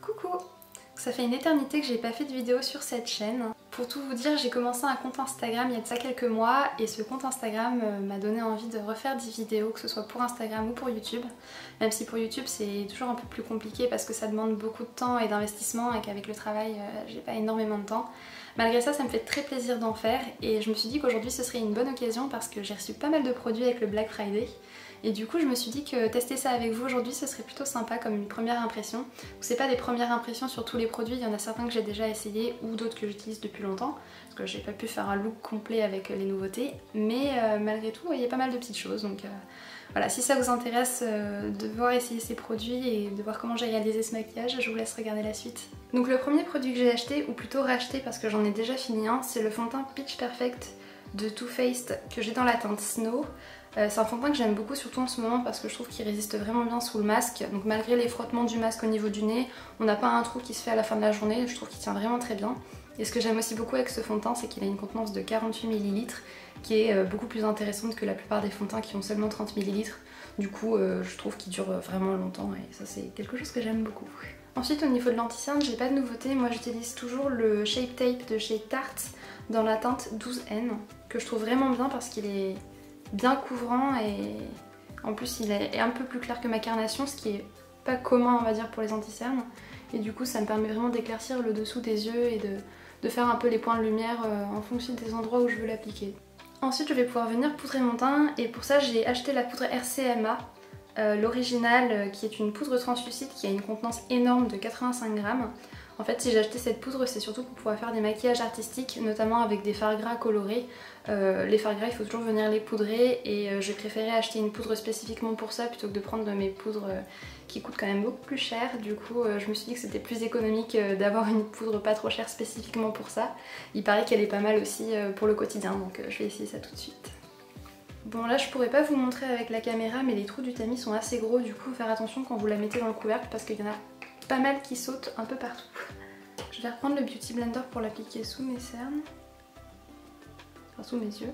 Coucou! Ça fait une éternité que j'ai pas fait de vidéo sur cette chaîne. Pour tout vous dire, j'ai commencé un compte Instagram il y a de ça quelques mois et ce compte Instagram m'a donné envie de refaire des vidéos, que ce soit pour Instagram ou pour YouTube. Même si pour YouTube c'est toujours un peu plus compliqué parce que ça demande beaucoup de temps et d'investissement et qu'avec le travail j'ai pas énormément de temps. Malgré ça, ça me fait très plaisir d'en faire et je me suis dit qu'aujourd'hui ce serait une bonne occasion parce que j'ai reçu pas mal de produits avec le Black Friday. Et du coup je me suis dit que tester ça avec vous aujourd'hui ce serait plutôt sympa comme une première impression. C'est pas des premières impressions sur tous les produits, il y en a certains que j'ai déjà essayé ou d'autres que j'utilise depuis longtemps parce que j'ai pas pu faire un look complet avec les nouveautés, mais malgré tout il y a pas mal de petites choses, donc voilà, si ça vous intéresse de voir essayer ces produits et de voir comment j'ai réalisé ce maquillage, je vous laisse regarder la suite. Donc le premier produit que j'ai acheté, ou plutôt racheté parce que j'en ai déjà fini un, c'est le fond de teint Pitch Perfect de Too Faced que j'ai dans la teinte Snow. C'est un fond de teint que j'aime beaucoup, surtout en ce moment parce que je trouve qu'il résiste vraiment bien sous le masque. Donc malgré les frottements du masque au niveau du nez, on n'a pas un trou qui se fait à la fin de la journée, je trouve qu'il tient vraiment très bien. Et ce que j'aime aussi beaucoup avec ce fond de teint, c'est qu'il a une contenance de 48 ml qui est beaucoup plus intéressante que la plupart des fonds de teint qui ont seulement 30 ml. Du coup je trouve qu'il dure vraiment longtemps et ça c'est quelque chose que j'aime beaucoup. Ensuite au niveau de l'anti-cerne, j'ai pas de nouveauté, moi j'utilise toujours le Shape Tape de chez Tarte dans la teinte 12N que je trouve vraiment bien parce qu'il est bien couvrant et en plus il est un peu plus clair que ma carnation, ce qui est pas commun on va dire pour les anti-cernes, et du coup ça me permet vraiment d'éclaircir le dessous des yeux et de faire un peu les points de lumière en fonction des endroits où je veux l'appliquer. Ensuite je vais pouvoir venir poudrer mon teint et pour ça j'ai acheté la poudre RCMA, l'original qui est une poudre translucide qui a une contenance énorme de 85 grammes. En fait si j'ai acheté cette poudre c'est surtout pour pouvoir faire des maquillages artistiques, notamment avec des fards gras colorés. Les fards gras il faut toujours venir les poudrer et j'ai préféré acheter une poudre spécifiquement pour ça plutôt que de prendre mes poudres qui coûtent quand même beaucoup plus cher. Du coup je me suis dit que c'était plus économique d'avoir une poudre pas trop chère spécifiquement pour ça. Il paraît qu'elle est pas mal aussi pour le quotidien, donc je vais essayer ça tout de suite. Bon là je pourrais pas vous montrer avec la caméra mais les trous du tamis sont assez gros, du coup faire attention quand vous la mettez dans le couvercle parce qu'il y en a pas mal qui sautent un peu partout. Je vais reprendre le Beauty Blender pour l'appliquer sous mes cernes, enfin sous mes yeux.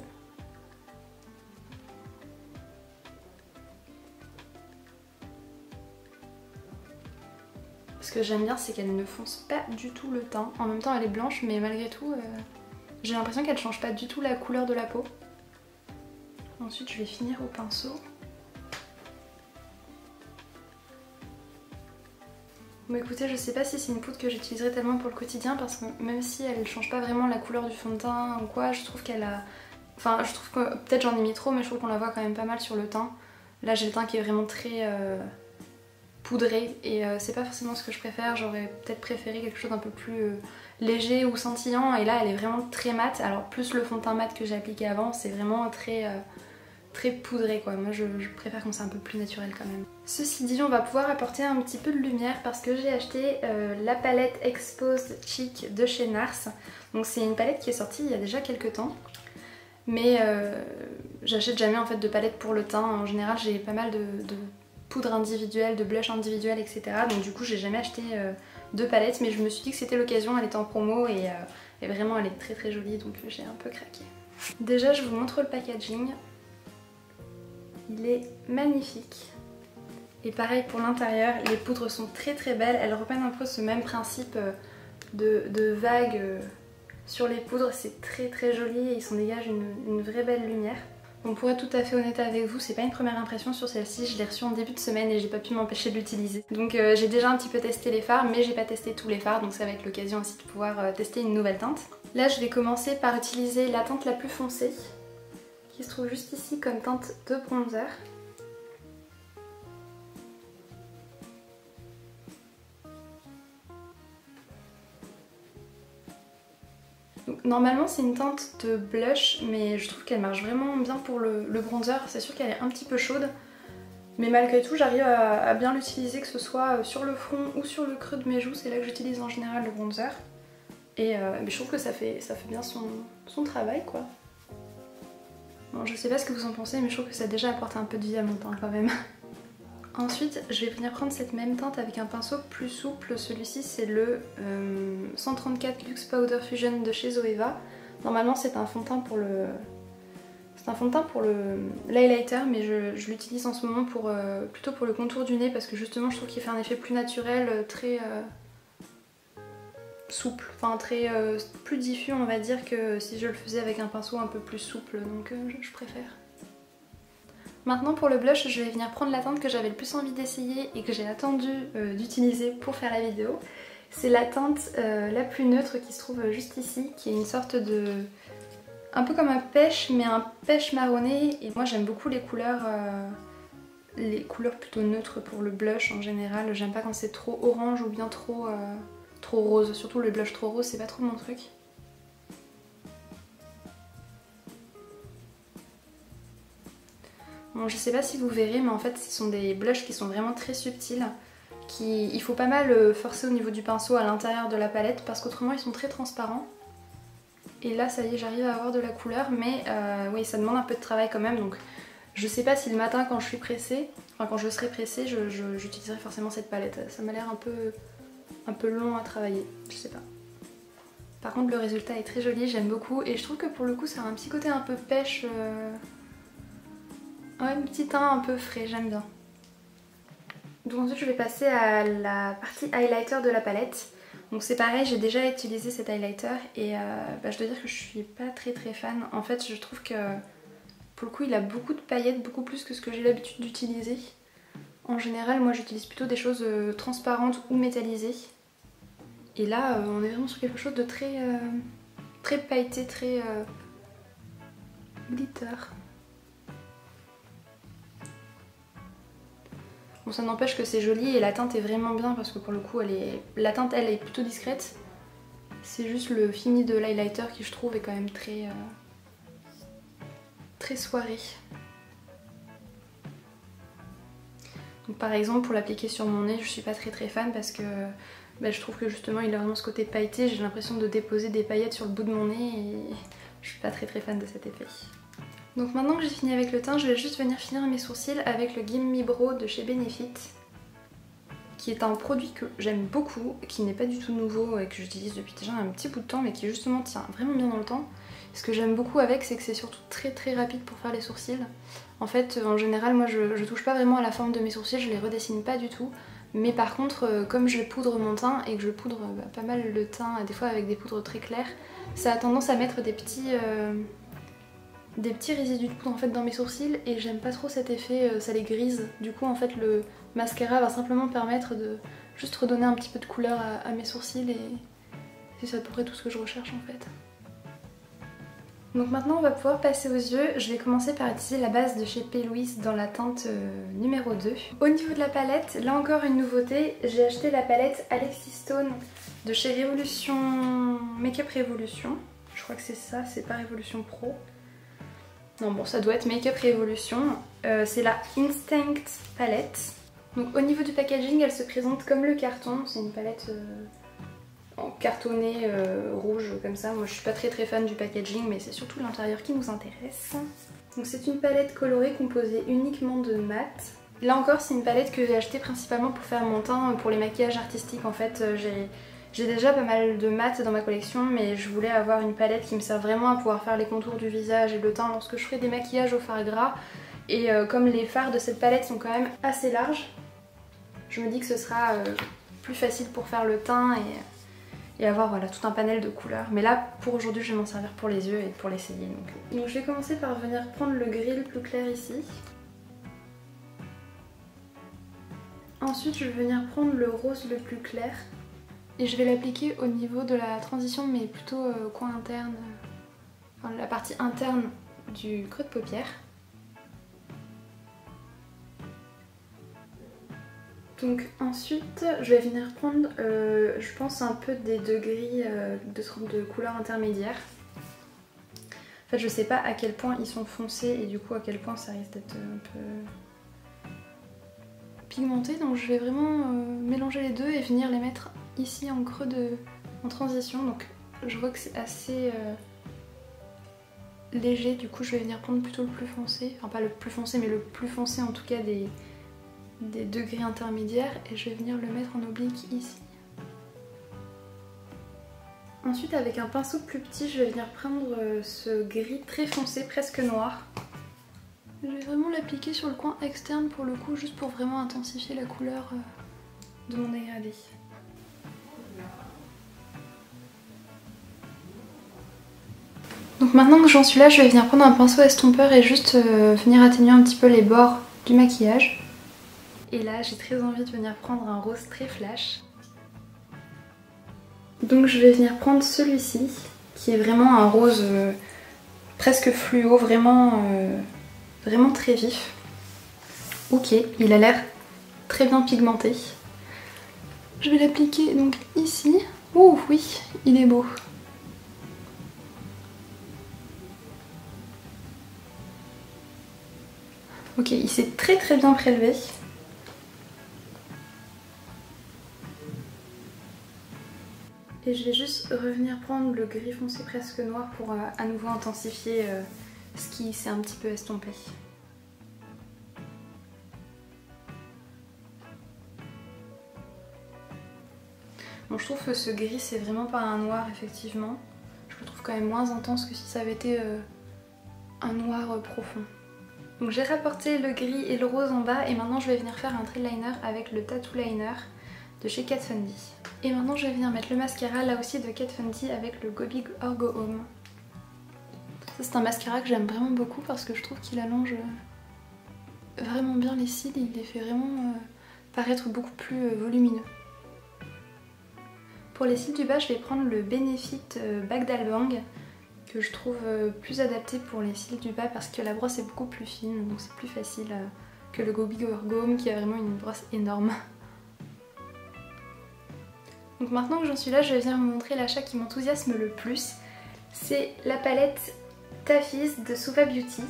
Ce que j'aime bien c'est qu'elle ne fonce pas du tout le teint, en même temps elle est blanche mais malgré tout j'ai l'impression qu'elle change pas du tout la couleur de la peau. Ensuite je vais finir au pinceau. Bon écoutez, je sais pas si c'est une poudre que j'utiliserai tellement pour le quotidien parce que même si elle change pas vraiment la couleur du fond de teint ou quoi, je trouve qu'elle a... Enfin je trouve que peut-être j'en ai mis trop mais je trouve qu'on la voit quand même pas mal sur le teint. Là j'ai le teint qui est vraiment très poudré et c'est pas forcément ce que je préfère, j'aurais peut-être préféré quelque chose d'un peu plus léger ou scintillant et là elle est vraiment très mate. Alors plus le fond de teint mat que j'ai appliqué avant, c'est vraiment très poudré quoi, moi je préfère quand c'est un peu plus naturel quand même. Ceci dit, on va pouvoir apporter un petit peu de lumière parce que j'ai acheté la palette Exposed Cheek de chez NARS. Donc c'est une palette qui est sortie il y a déjà quelques temps, mais j'achète jamais en fait de palette pour le teint. En général j'ai pas mal de poudre individuelle, de blush individuel, etc. Donc du coup j'ai jamais acheté de palette, mais je me suis dit que c'était l'occasion, elle était en promo et vraiment elle est très jolie, donc j'ai un peu craqué. Déjà je vous montre le packaging. Il est magnifique. Et pareil pour l'intérieur, les poudres sont très belles. Elles reprennent un peu ce même principe de vague sur les poudres. C'est très joli et ils s'en dégagent une vraie belle lumière. Bon, pour être tout à fait honnête avec vous, c'est pas une première impression sur celle-ci. Je l'ai reçue en début de semaine et j'ai pas pu m'empêcher de l'utiliser. Donc j'ai déjà un petit peu testé les fards, mais j'ai pas testé tous les fards. Donc ça va être l'occasion aussi de pouvoir tester une nouvelle teinte. Là je vais commencer par utiliser la teinte la plus foncée, qui se trouve juste ici comme teinte de bronzer. Donc, normalement c'est une teinte de blush mais je trouve qu'elle marche vraiment bien pour le bronzer. C'est sûr qu'elle est un petit peu chaude mais malgré tout j'arrive à bien l'utiliser, que ce soit sur le front ou sur le creux de mes joues. C'est là que j'utilise en général le bronzer et mais je trouve que ça fait bien son travail quoi. Bon, je sais pas ce que vous en pensez mais je trouve que ça a déjà apporté un peu de vie à mon teint quand même. Ensuite je vais venir prendre cette même teinte avec un pinceau plus souple. Celui-ci c'est le 134 Luxe Powder Fusion de chez Zoeva. Normalement c'est un fond de teint pour le... C'est un fond de teint pour l'highlighter mais je l'utilise en ce moment pour, plutôt pour le contour du nez parce que justement je trouve qu'il fait un effet plus naturel, très souple, enfin très plus diffus on va dire que si je le faisais avec un pinceau un peu plus souple, donc je préfère. Maintenant pour le blush, je vais venir prendre la teinte que j'avais le plus envie d'essayer et que j'ai attendu d'utiliser pour faire la vidéo. C'est la teinte la plus neutre qui se trouve juste ici, qui est une sorte de... un peu comme un pêche, mais un pêche marronné. Et moi j'aime beaucoup les couleurs plutôt neutres pour le blush en général. J'aime pas quand c'est trop orange ou bien trop rose. Surtout le blush trop rose, c'est pas trop mon truc. Bon, je sais pas si vous verrez, mais en fait ce sont des blushs qui sont vraiment très subtils. Il faut pas mal forcer au niveau du pinceau à l'intérieur de la palette parce qu'autrement ils sont très transparents. Et là ça y est, j'arrive à avoir de la couleur, mais oui, ça demande un peu de travail quand même. Donc je sais pas si le matin quand je suis pressée, enfin quand je serai pressée, j'utiliserai forcément cette palette. Ça m'a l'air un peu long à travailler, je sais pas. Par contre le résultat est très joli, j'aime beaucoup. Et je trouve que pour le coup ça a un petit côté un peu pêche. Ouais, un petit teint un peu frais, j'aime bien. Donc ensuite je vais passer à la partie highlighter de la palette. Donc c'est pareil, j'ai déjà utilisé cet highlighter et je dois dire que je suis pas très fan. En fait je trouve que pour le coup il a beaucoup de paillettes, beaucoup plus que ce que j'ai l'habitude d'utiliser. En général moi j'utilise plutôt des choses transparentes ou métallisées. Et là on est vraiment sur quelque chose de très pailleté, très glitter. Bon, ça n'empêche que c'est joli et la teinte est vraiment bien parce que pour le coup la teinte elle est plutôt discrète. C'est juste le fini de l'highlighter qui je trouve est quand même très soirée. Donc par exemple pour l'appliquer sur mon nez je suis pas très fan parce que je trouve que justement il a vraiment ce côté pailleté. J'ai l'impression de déposer des paillettes sur le bout de mon nez et je suis pas très fan de cet effet. Donc maintenant que j'ai fini avec le teint, je vais juste venir finir mes sourcils avec le Gimme Brow de chez Benefit, qui est un produit que j'aime beaucoup, qui n'est pas du tout nouveau et que j'utilise depuis déjà un petit bout de temps, mais qui justement tient vraiment bien dans le temps. Ce que j'aime beaucoup avec, c'est que c'est surtout très rapide pour faire les sourcils. En fait, en général, moi je touche pas vraiment à la forme de mes sourcils, je les redessine pas du tout. Mais par contre, comme je poudre mon teint et que je poudre pas mal le teint, des fois avec des poudres très claires, ça a tendance à mettre des petits résidus de poudre en fait dans mes sourcils et j'aime pas trop cet effet, ça les grise. Du coup en fait le mascara va simplement permettre de juste redonner un petit peu de couleur à mes sourcils et c'est à peu près tout ce que je recherche en fait. Donc maintenant on va pouvoir passer aux yeux. Je vais commencer par utiliser la base de chez P. Louise dans la teinte numéro 2. Au niveau de la palette, là encore une nouveauté, j'ai acheté la palette Alexis Stone de chez Révolution Make-up Révolution. Je crois que c'est ça, c'est pas Révolution Pro. Non bon ça doit être Make-up Révolution, c'est la Instinct palette. Donc au niveau du packaging elle se présente comme le carton, c'est une palette en cartonné rouge comme ça. Moi je suis pas très fan du packaging mais c'est surtout l'intérieur qui nous intéresse. Donc c'est une palette colorée composée uniquement de mat. Là encore c'est une palette que j'ai achetée principalement pour faire mon teint, pour les maquillages artistiques en fait. J'ai déjà pas mal de mat dans ma collection mais je voulais avoir une palette qui me sert vraiment à pouvoir faire les contours du visage et le teint lorsque je ferai des maquillages au fard gras. Et comme les fards de cette palette sont quand même assez larges, je me dis que ce sera plus facile pour faire le teint et avoir voilà, tout un panel de couleurs. Mais là pour aujourd'hui je vais m'en servir pour les yeux et pour l'essayer. Donc je vais commencer par venir prendre le gris le plus clair ici. Ensuite je vais venir prendre le rose le plus clair. Et je vais l'appliquer au niveau de la transition mais plutôt coin interne, enfin la partie interne du creux de paupière. Donc ensuite je vais venir prendre je pense un peu des degrés de couleur intermédiaire. En fait je sais pas à quel point ils sont foncés et du coup à quel point ça risque d'être un peu pigmenté. Donc je vais vraiment mélanger les deux et venir les mettre ici en creux en transition. Donc je vois que c'est assez léger, du coup je vais venir prendre plutôt le plus foncé, enfin pas le plus foncé mais le plus foncé en tout cas des degrés intermédiaires et je vais venir le mettre en oblique ici. Ensuite avec un pinceau plus petit je vais venir prendre ce gris très foncé, presque noir. Je vais vraiment l'appliquer sur le coin externe pour le coup, juste pour vraiment intensifier la couleur de mon dégradé. Donc maintenant que j'en suis là, je vais venir prendre un pinceau estompeur et juste venir atténuer un petit peu les bords du maquillage. Et là j'ai très envie de venir prendre un rose très flash. Donc je vais venir prendre celui-ci qui est vraiment un rose presque fluo, vraiment très vif. Ok, il a l'air très bien pigmenté. Je vais l'appliquer donc ici. Ouh oui, il est beau. Ok, il s'est très bien prélevé. Et je vais juste revenir prendre le gris foncé presque noir pour à nouveau intensifier ce qui s'est un petit peu estompé. Bon, je trouve que ce gris c'est vraiment pas un noir effectivement. Je le trouve quand même moins intense que si ça avait été un noir profond. Donc j'ai rapporté le gris et le rose en bas et maintenant je vais venir faire un trail liner avec le Tattoo Liner de chez Kat Von D. Et maintenant je vais venir mettre le mascara là aussi de Kat Von D avec le Go Big or Go Home. Ça c'est un mascara que j'aime vraiment beaucoup parce que je trouve qu'il allonge vraiment bien les cils et il les fait vraiment paraître beaucoup plus volumineux. Pour les cils du bas je vais prendre le Benefit Bac d'Albang que je trouve plus adapté pour les cils du bas parce que la brosse est beaucoup plus fine donc c'est plus facile que le Go Big or Go Home qui a vraiment une brosse énorme. Donc maintenant que j'en suis là, je vais venir vous montrer l'achat qui m'enthousiasme le plus. C'est la palette Taffy's de Suva Beauty.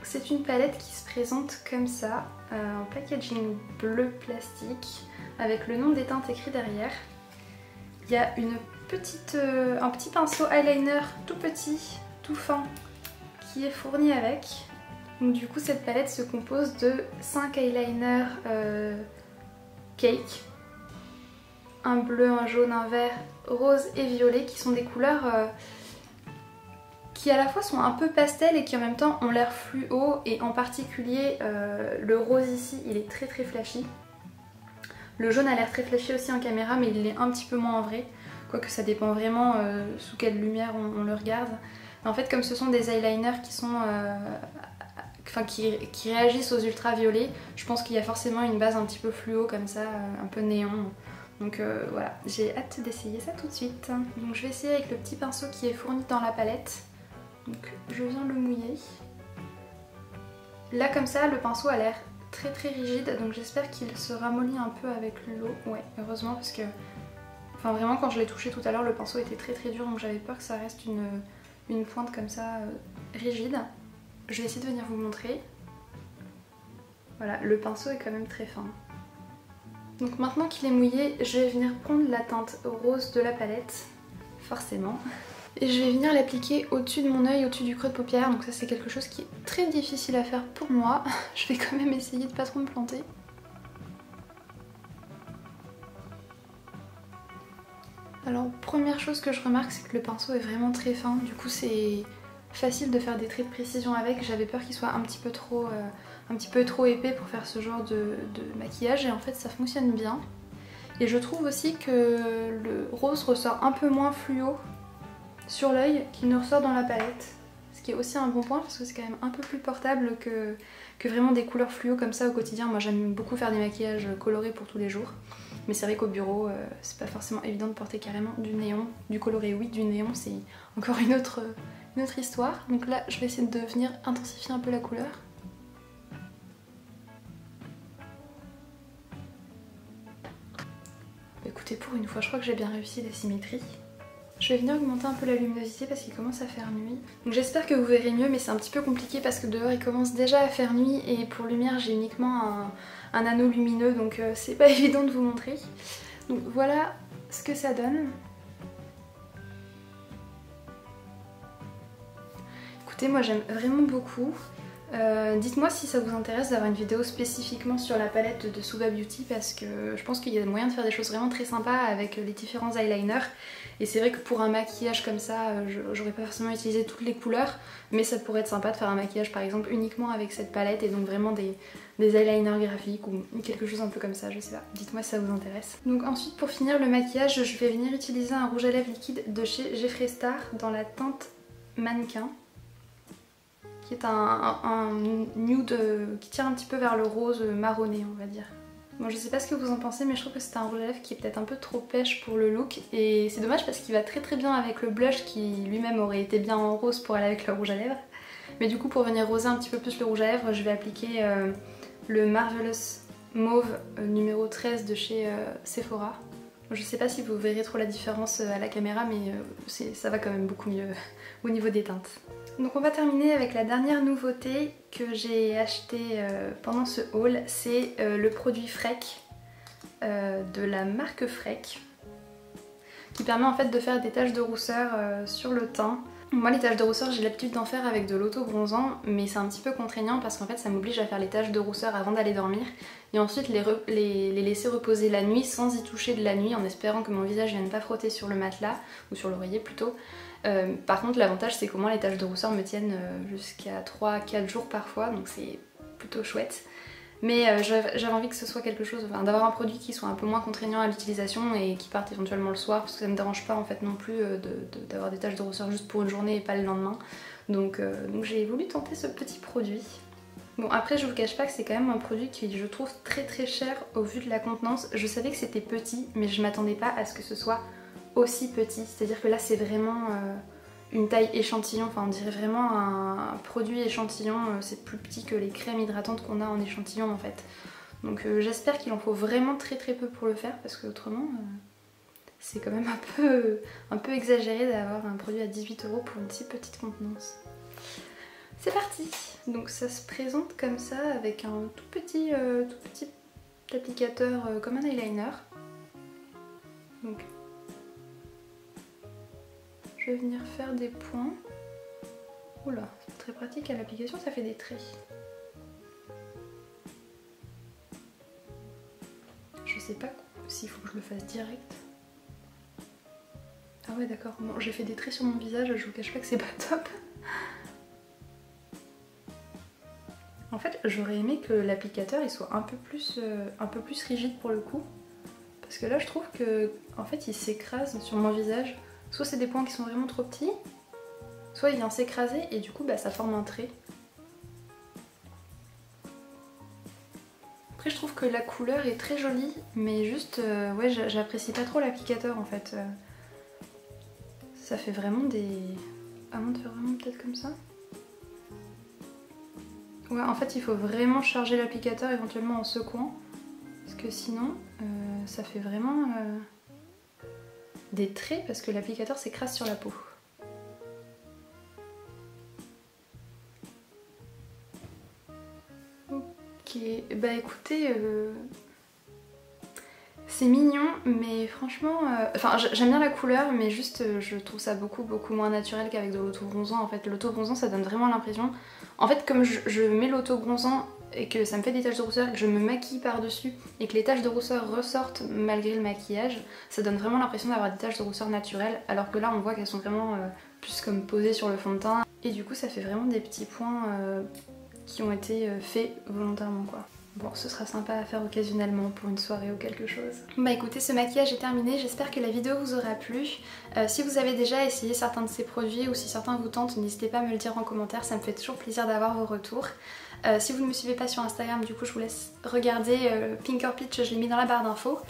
C'est une palette qui se présente comme ça, en packaging bleu plastique, avec le nom des teintes écrit derrière. Il y a un petit pinceau eyeliner tout petit, tout fin, qui est fourni avec. Donc du coup cette palette se compose de 5 eyeliners cake. Un bleu, un jaune, un vert, rose et violet qui sont des couleurs qui à la fois sont un peu pastel et qui en même temps ont l'air fluo et en particulier le rose ici il est très flashy. Le jaune a l'air très flashy aussi en caméra mais il l'est un petit peu moins en vrai, quoique ça dépend vraiment sous quelle lumière on le regarde. En fait comme ce sont des eyeliners qui sont qui réagissent aux ultraviolets, je pense qu'il y a forcément une base un petit peu fluo comme ça, un peu néon. Donc voilà, j'ai hâte d'essayer ça tout de suite. Donc je vais essayer avec le petit pinceau qui est fourni dans la palette. Donc je viens le mouiller. Là comme ça, le pinceau a l'air très rigide, donc j'espère qu'il se ramollit un peu avec l'eau. Ouais, heureusement parce que... Enfin vraiment quand je l'ai touché tout à l'heure, le pinceau était très dur, donc j'avais peur que ça reste une pointe comme ça rigide. Je vais essayer de venir vous montrer. Voilà, le pinceau est quand même très fin. Donc maintenant qu'il est mouillé, je vais venir prendre la teinte rose de la palette, forcément. Et je vais venir l'appliquer au-dessus de mon œil, au-dessus du creux de paupière. Donc ça c'est quelque chose qui est très difficile à faire pour moi. Je vais quand même essayer de pas trop me planter. Alors première chose que je remarque c'est que le pinceau est vraiment très fin. Du coup c'est facile de faire des traits de précision avec. J'avais peur qu'il soit un petit peu trop épais pour faire ce genre de maquillage et en fait ça fonctionne bien. Et je trouve aussi que le rose ressort un peu moins fluo sur l'œil qu'il ne ressort dans la palette. Ce qui est aussi un bon point parce que c'est quand même un peu plus portable que vraiment des couleurs fluo comme ça au quotidien. Moi j'aime beaucoup faire des maquillages colorés pour tous les jours. Mais c'est vrai qu'au bureau c'est pas forcément évident de porter carrément du néon. Du coloré oui, du néon c'est encore une autre histoire. Donc là je vais essayer de venir intensifier un peu la couleur. Écoutez, pour une fois je crois que j'ai bien réussi la symétrie. Je vais venir augmenter un peu la luminosité parce qu'il commence à faire nuit. Donc j'espère que vous verrez mieux, mais c'est un petit peu compliqué parce que dehors il commence déjà à faire nuit et pour lumière j'ai uniquement un anneau lumineux donc c'est pas évident de vous montrer. Donc voilà ce que ça donne. Écoutez, moi j'aime vraiment beaucoup. Dites-moi si ça vous intéresse d'avoir une vidéo spécifiquement sur la palette de Suva Beauty parce que je pense qu'il y a moyen de faire des choses vraiment très sympas avec les différents eyeliners. Et c'est vrai que pour un maquillage comme ça, j'aurais pas forcément utilisé toutes les couleurs, mais ça pourrait être sympa de faire un maquillage par exemple uniquement avec cette palette et donc vraiment des eyeliners graphiques ou quelque chose un peu comme ça, je sais pas. Dites-moi si ça vous intéresse. Donc ensuite pour finir le maquillage, je vais venir utiliser un rouge à lèvres liquide de chez Jeffree Star dans la teinte Mannequin, qui est un nude qui tire un petit peu vers le rose marronné, on va dire. Bon, je sais pas ce que vous en pensez, mais je trouve que c'est un rouge à lèvres qui est peut-être un peu trop pêche pour le look, et c'est dommage parce qu'il va très très bien avec le blush qui lui-même aurait été bien en rose pour aller avec le rouge à lèvres. Mais du coup, pour venir roser un petit peu plus le rouge à lèvres, je vais appliquer le Marvelous Mauve numéro 13 de chez Sephora. Je sais pas si vous verrez trop la différence à la caméra, mais ça va quand même beaucoup mieux au niveau des teintes. Donc on va terminer avec la dernière nouveauté que j'ai acheté pendant ce haul, c'est le produit Freck de la marque Freck, qui permet en fait de faire des taches de rousseur sur le teint. Moi les taches de rousseur j'ai l'habitude d'en faire avec de l'auto-bronzant, mais c'est un petit peu contraignant parce qu'en fait ça m'oblige à faire les taches de rousseur avant d'aller dormir et ensuite les laisser reposer la nuit sans y toucher de la nuit en espérant que mon visage vienne pas frotter sur le matelas, ou sur l'oreiller plutôt. Par contre l'avantage c'est qu'au moins les taches de rousseur me tiennent jusqu'à 3-4 jours parfois, donc c'est plutôt chouette. Mais j'avais envie que ce soit quelque chose, enfin, d'avoir un produit qui soit un peu moins contraignant à l'utilisation et qui parte éventuellement le soir, parce que ça me dérange pas en fait non plus d'avoir des taches de rousseur juste pour une journée et pas le lendemain. Donc j'ai voulu tenter ce petit produit. Bon après je vous cache pas que c'est quand même un produit qui je trouve très très cher au vu de la contenance. Je savais que c'était petit mais je m'attendais pas à ce que ce soit aussi petit, c'est-à-dire que là c'est vraiment une taille échantillon, enfin on dirait vraiment un produit échantillon, c'est plus petit que les crèmes hydratantes qu'on a en échantillon en fait. Donc j'espère qu'il en faut vraiment très très peu pour le faire parce que autrement c'est quand même un peu exagéré d'avoir un produit à 18 € pour une si petite contenance. C'est parti! Donc ça se présente comme ça avec un tout petit applicateur comme un eyeliner. Donc je vais venir faire des points. Oula, c'est très pratique à l'application, ça fait des traits. Je sais pas s'il faut que je le fasse direct. Ah ouais d'accord, bon j'ai fait des traits sur mon visage, je vous cache pas que c'est pas top. En fait j'aurais aimé que l'applicateur il soit un peu plus rigide pour le coup. Parce que là je trouve que en fait il s'écrase sur mon visage. Soit c'est des points qui sont vraiment trop petits, soit il vient s'écraser et du coup bah, ça forme un trait. Après je trouve que la couleur est très jolie, mais juste ouais j'apprécie pas trop l'applicateur en fait. Ça fait vraiment des... À moins de faire vraiment peut-être comme ça. Ouais en fait il faut vraiment charger l'applicateur éventuellement en secouant. Parce que sinon ça fait vraiment... des traits parce que l'applicateur s'écrase sur la peau. Ok, bah écoutez, c'est mignon mais franchement, enfin j'aime bien la couleur mais juste je trouve ça beaucoup moins naturel qu'avec de l'auto-bronzant. En fait l'auto-bronzant ça donne vraiment l'impression, en fait comme je mets l'auto-bronzant et que ça me fait des taches de rousseur et que je me maquille par dessus et que les taches de rousseur ressortent malgré le maquillage, ça donne vraiment l'impression d'avoir des taches de rousseur naturelles, alors que là on voit qu'elles sont vraiment plus comme posées sur le fond de teint et du coup ça fait vraiment des petits points qui ont été faits volontairement quoi. Bon, ce sera sympa à faire occasionnellement pour une soirée ou quelque chose. Bah écoutez, ce maquillage est terminé, j'espère que la vidéo vous aura plu. Si vous avez déjà essayé certains de ces produits ou si certains vous tentent, n'hésitez pas à me le dire en commentaire, ça me fait toujours plaisir d'avoir vos retours. Si vous ne me suivez pas sur Instagram, du coup je vous laisse regarder Pink or Peach, je l'ai mis dans la barre d'infos.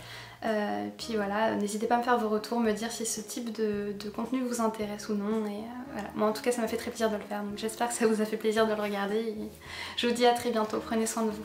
Puis voilà, n'hésitez pas à me faire vos retours, me dire si ce type de contenu vous intéresse ou non. Et voilà, moi en tout cas ça m'a fait très plaisir de le faire, donc j'espère que ça vous a fait plaisir de le regarder. Et je vous dis à très bientôt, prenez soin de vous.